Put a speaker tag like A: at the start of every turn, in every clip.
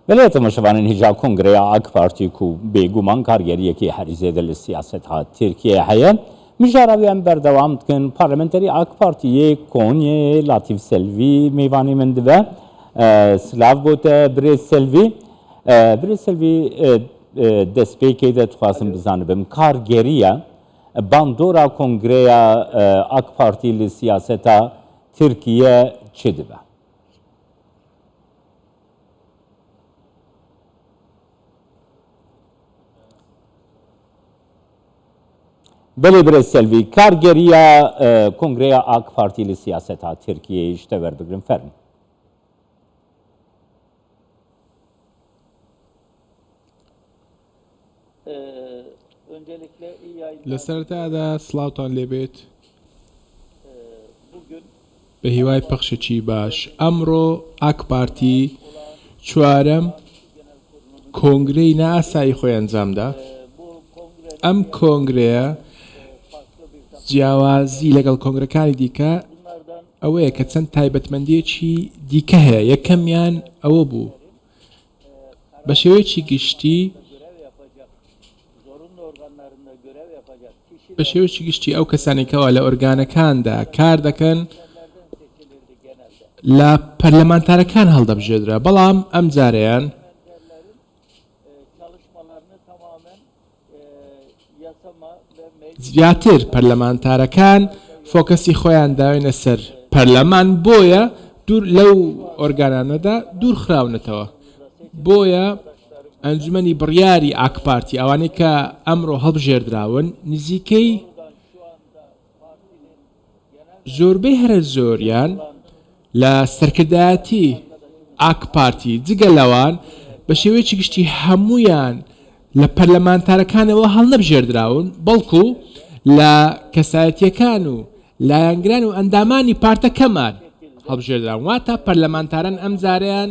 A: بله تماشاوان هیچ کنگره آک پارتی کو بیگمان کارگریه کی حریزه دل سیاست ها ترکیه هیا مجاراویان بردوام کن پارلمانتری آک پارتیه کونیه لاتیف سلوی میوانی مندوه سلاو بوت بریز سلوی دسپیکی ده تواسم بزنم کارگریه باندورا کنگره آک پارتی لی سیاست ها ترکیه چه دبه؟ بله برای سلوی کارگریه کنگره آک پارتی لی سیاست ها ترکیه işte ver bugün ferm.
B: لەسەرەتادا سڵاوتان لێبێت بە هیوای پەخشێکی باش ئەمڕۆ ئاک پارتی چوارەم کۆنگرەی نائاسایی خۆی ئەنجامدا ئەم کۆنگرەیە جیاوازی لەگەڵ کۆنگرەکانی دیکە ئەوەیە کە چەند تایبەتمەندیەکی دیکە هەیە یەکەمیان ئەوە بوو بە شێوەیەکی گشتی ئەو کەسانێکەوە لە ئۆرگانەکاندا کار دەکەن لە پەرلەمانتارەکان هەڵدەبژێدرا بەڵام ئەم جارەیان زیاتر پەرلەمانتارەکان فۆکەسی خۆیان داوێنە سەر پەرلەمان بۆیە دوور لەو ئۆرگانانەدا دوور خراونەتەوە بۆیە ئەنجومەنی بڕیاری ئاک پارتی ئەوانەی کە ئەمڕۆ هەڵبژێردراون نزیکەی زۆربەی هەرە زۆریان لە سەرکردایەتی ئاک پارتی جگە لەوان بە شێوەیەکی گشتی هەمویان لە پەرلەمانتارەکانەوە هەڵنەبژێردراون بەڵکو لە کەسایەتیەکان و لایەنگران و ئەندامانی پارتەکەمان هەڵبژێردراون واتە پەرلەمانتاران ئەم جارەیان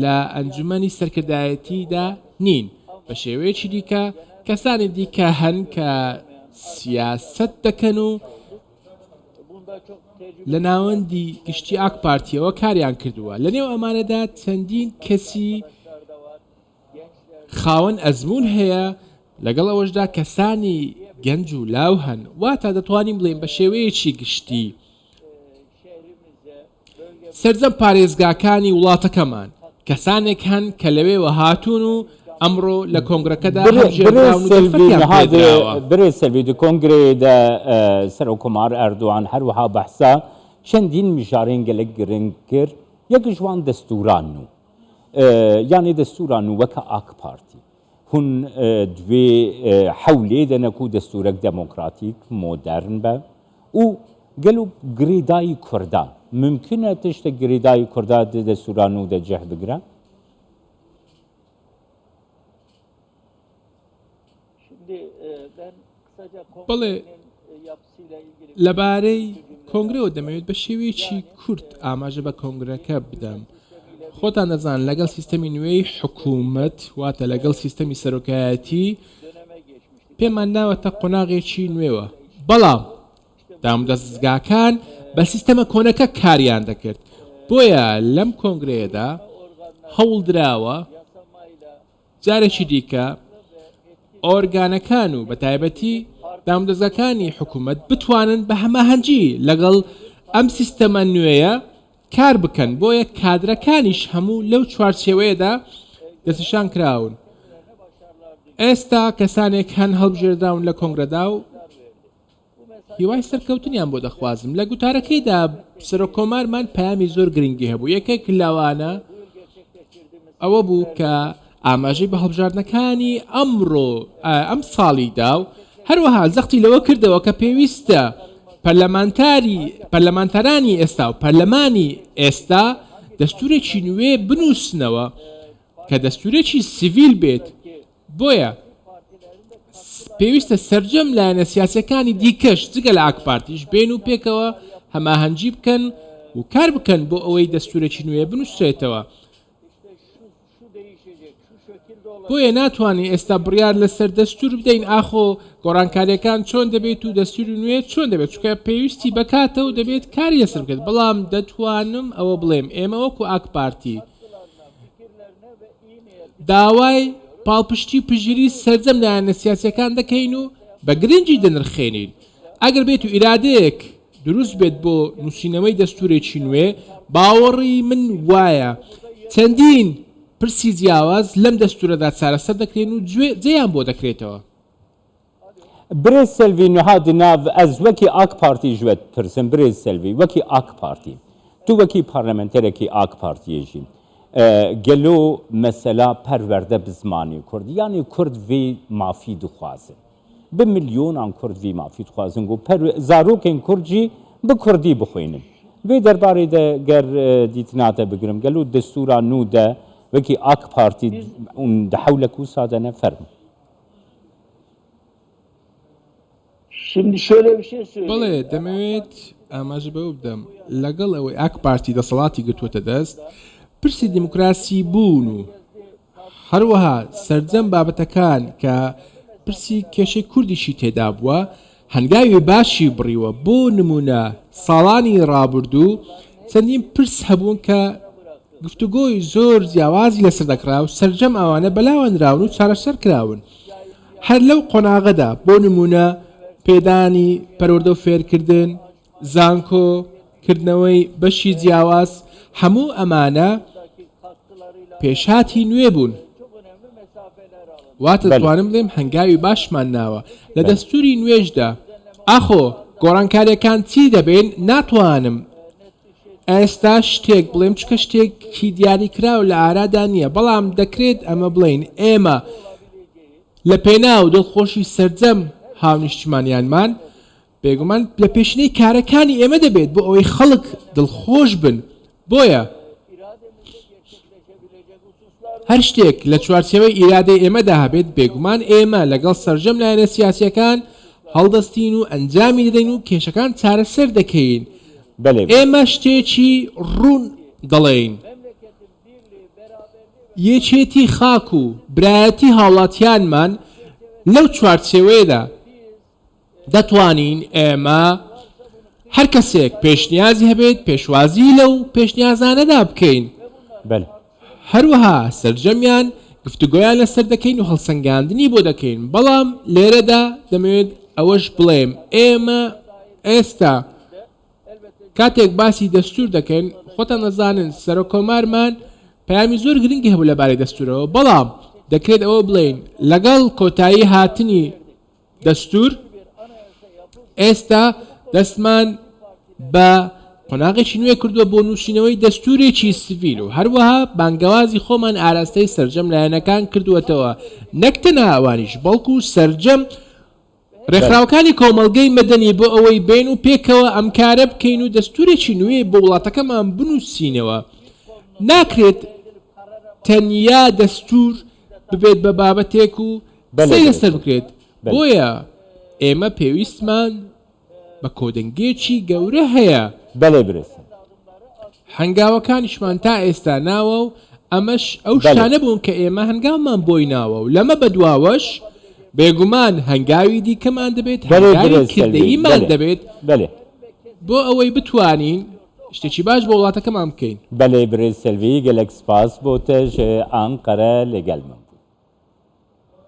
B: لە ئەنجومەنی سەرکردایەتیدا نین بە شێوەیەکی دیکە کەسانی دیکە هەن کە سیاست دەکەن و لە ناوەندی گشتی ئاک پارتیەوە کاریان کردووە لە نێو ئەمانەدا چەندین کەسی خاوەن ئەزمون هەیە لەگەڵ ئەوەشدا کەسانی گەنج و لاو هەن واتە دەتوانین بڵێن بە شێوەیەکی گشتی سەرجەم پارێزگاکانی وڵاتەکەمان کەسانێک هەن کە لەوێوە هاتوون و ئەمڕۆ لە کۆنگرەکەدا
A: برێ سەروی دی کۆنگرێ دە سەرۆکۆمار ئەردوان هەروەها بەحسا چەندین میژارەیان گەلێک گرنگ کرد یەکیشوان دەستووران و یانی دەستووران و وەکە ئاک پارتی هون دوێ حەولێ دەنەک و دەستورێک دەمۆکراتیک مۆدەرن بە و گەلو گریدایی کوردان ممکنە تشتە گریدایی کوردا دەستوران و دەجێح بگرە
B: بەڵێ لەبارەی کۆنگرەوە دەمەوێت بە شێوەیەکی کورت ئاماژە بە کۆنگرەکە بدەم خۆتان دەزان لەگەڵ سیستەمی نوێی حکوومەت واتە لەگەڵ سیستەمی سەرۆکایەتی پێمان ناوەتە قۆناغێکی نوێوە بەڵام دامدەستگاکان بە سیستەمە کۆنەکە کاریان دەکرد بۆیە لەم کۆنگرەیەدا هەوڵدراوە جارێکی دیکە ئۆرگانەکان و بە تایبەتی دامدەستگاکانی حکوومەت بتوانن بە هەماهەنگی لەگەڵ ئەم سیستەمە نوێیە کار بکەن بۆیە کادرەکانیش هەموو لەو چوارچێوەیەدا دەستنیشان کراون ئێستا کەسانێک هەن هەڵبژێردراون لە کۆنگرەدا و هیوای سەرکەوتنیان بۆ دەخوازم لە گوتارەکەیدا سەرۆکۆمارمان پەیامی زۆر گرنگی هەبوو یەکێک لەوانە ئەوە بوو کە ئاماژەی بە هەڵبژاردنەکانی ئەمڕۆ ئەم ساڵیدا و هەروەها زەختی لەوە کردەوە کە پێویستە پەرلەمانتارانی ئێستا و پەرلەمانی ئێستا دەستورێکی نوێ بنووسنەوە کە دەستورێکی سیڤیل بێت بۆیە پێویستە سەرجەم لایەنە سیاسەکانی دیکەش جگە لە ئاک پارتیش بێن و پێکەوە هەماهەنگی بکەن و کار بکەن بۆ ئەوەی دەستورێکی نوێ بنووسێتەوە بۆیە ناتوانین ئێستا بڕیار لەسەر دەستور بدەین ئاخۆ گۆڕانکاریەکان چۆن دەبێت و دەستوری نوێ چۆن دەبێت چونکە پێویستی بکاتەوە دەبێت کاری لەسەر بکەێت بەڵام دەتوانم ئەوە بڵێم ئێمە وەکو ئاک پارتی داوای پاڵپشتی پژگیری سەرجەم لایەنە سیاسیەکان دەکەین و بە گرنگی دەنرخێنین ئەگەر بێت و ئیرادەیەک دروست بێت بۆ نووسینەوەی دەستورێکی نوێ باوەڕی من وایە چەندین پرسی جیاواز لەم دەستورەدا چارەسەر دەکرێن و جێیان بۆ دەکرێتەوە
A: برێز سەلڤی نوهادی ناو ئەز وەکی ئاک پارتی ژوێت پرسم برێز سەلڤی وەکی ئاک پارتی تو وەکی پارلەمەنتەرێکی ئاک پارتیەژی گەلۆ مەسەلا پەروەردە bi zimanê Kurd yanî Kurd vê mafî dixwazin bi milyonan Kurd vê mafî dixwazin got zarokên Kurd jî bi Kurdî bixwînin vê derbarê de ger dîtinate bigirim gelo destûra nû de wekî AK Partî di hewlek wisa de ne ferm
C: Şimdi şöyle bir şey söyleyeyim.
B: بەڵێ دەمەوێت ئاماژە بەوە بدەم لەگەڵ ئەوەی ئاک پارتی دەسەڵاتی گرتووەتە دەست پرسی دیموکراسی بوون و هەروەها سەرجەم بابەتەکان کە پرسی کێشەی کوردیشی تێدا بووە هەنگاوی باشی بڕیوە بۆ نمونە ساڵانی ڕابردوو چەندین پرس هەبوون کە گفتوگۆی زۆر جیاوازی لەسەر دەکرا و سەرجەم ئەوانە بەلاوەندراون و چارەسەر کراون هەر لەو قۆناغەدا بۆ نمونە پێدانی پەروەردە و فێرکردن زانکۆکردنەوەی بەشی جیاواز هەموو ئەمانە پێشهاتی نوێ بوون واتە دەتوانم بڵێم هەنگاوی باشمان ناوە لە دەستوری نوێژدا ئاخۆ گۆڕانکاریەکان چی دەبێن ناتوانم ئێستا شتێک بڵێم چکە شتێکی دیاری کراو لە ئارادا نییە بەڵام دەکرێت ئەمە بڵین ئێمە لە پێناو دڵخۆشی سەرجەم هاونیشتمانیانمان بێگومان لە پێشنەی کارەکانی ئێمە دەبێت بۆ ئەوەی خەڵک دڵخۆش بن بۆیە هەر شتێک لە چوارچێوەی ئیرادەی ئێمەدا هەبێت بێگومان ئێمە لەگەڵ سەرجەم لایەنە سیاسیەکان هەڵدەستین و ئەنجامی دەدەین و کێشەکان چارەسەر دەکەین ئێمە شتێکی ڕوون دەڵێین یەکێتی خاک و برایەتی هاوڵاتیانمان لەو چوارچێوەیەدا دەتوانین ئێمە هەر کەسێک پێشنیازی هەبێت پێشوازی لەو پێشنیازانەدا بکەین هەروەها سەرجەمیان گفتوگۆیان لەسەر دەکەین و هەڵسەنگاندنی بۆ دەکەین بەڵام لێرەدا دەمەوێت ئەوەش بڵێم ئێمە ئێستا کاتێک باسی دەستور دەکەین خۆتان نەزانن سەرۆکۆمارمان پەیامی زۆر گرنگی هەبوو لەبارەی دەستورەوە بەڵام دەکرێت ئەوە بڵێین لەگەڵ کۆتایی هاتنی دەستور ئێستا دەستمان بە قۆناغێکی نوێ کردووە بۆ نووسینەوەی دەستورێکی سڤیل و هەروەها بانگەوازی خۆمان ئاراستەی سەرجەم لایەنەکان کردووەتەوە نەک تەنها ئەوانیش بەڵکو سەرجەم ڕێکخراوەکانی کۆمەڵگەی مەدەنی بۆ ئەوەی بین و پێکەوە ئەم کارە بکەین و دەستورێکی نوێ بۆ وڵاتەکەمان بنووسینەوە ناکرێت تەنیا دەستور ببێت بە بابەتێک و سەی لەسەر بکرێت بۆیە ئێمە پێویستمان بە کۆدەنگێکی گەورە هەیە هەنگاوەکانیشمان تا ئێستا ناوە و ئەمەش ئەو شانە بوون کە ئێمە هەنگاومان بۆی ناوە و لەمە بەدواوەش بێگومان هەنگاوی دیکەمان دەبێت هەنگاوی کردەییمان دەبێت بۆ ئەوەی بتوانین شتێکی باش بۆ وڵاتەکەمان بکەین
A: بەڵێ برێز سەلڤی گەلێک سپاس بۆ تەژ ئەنقەرە لەگەڵ من